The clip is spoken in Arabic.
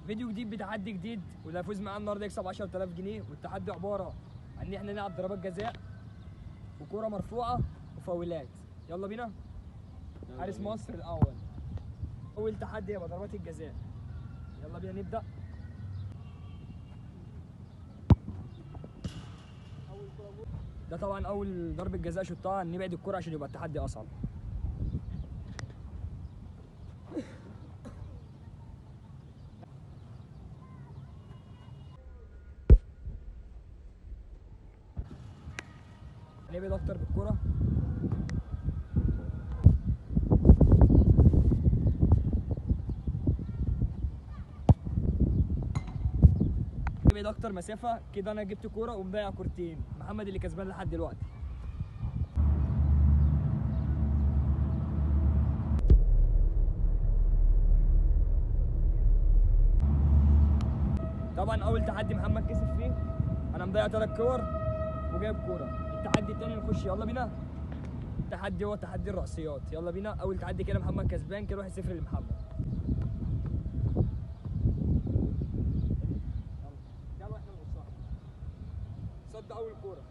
فيديو جديد بتحدي جديد، واللي هيفوز معاه النهارده يكسب 10000 جنيه. والتحدي عباره عن ان احنا نلعب ضربات جزاء وكوره مرفوعه وفاولات. يلا بينا. حارس مصر الاول. اول تحدي يبقى ضربات الجزاء. يلا بينا نبدا. ده طبعا اول ضربه جزاء شطها، نبعد الكوره عشان يبقى التحدي اصعب. نبعد اكتر بالكوره. نبعد اكتر مسافه كده. انا جبت كوره ومضيع كورتين. محمد اللي كسبان لحد دلوقتي. طبعا اول تحدي محمد كسب فيه. انا مضيع 3 كور وجايب كوره. التحدي التاني نخش. يلا بينا. التحدي هو تحدي الرأسيات. يلا بينا. اول تحدي كده محمد كسبان كده 1-0 لمحمد. يلا احنا نقصها. صد اول كوره.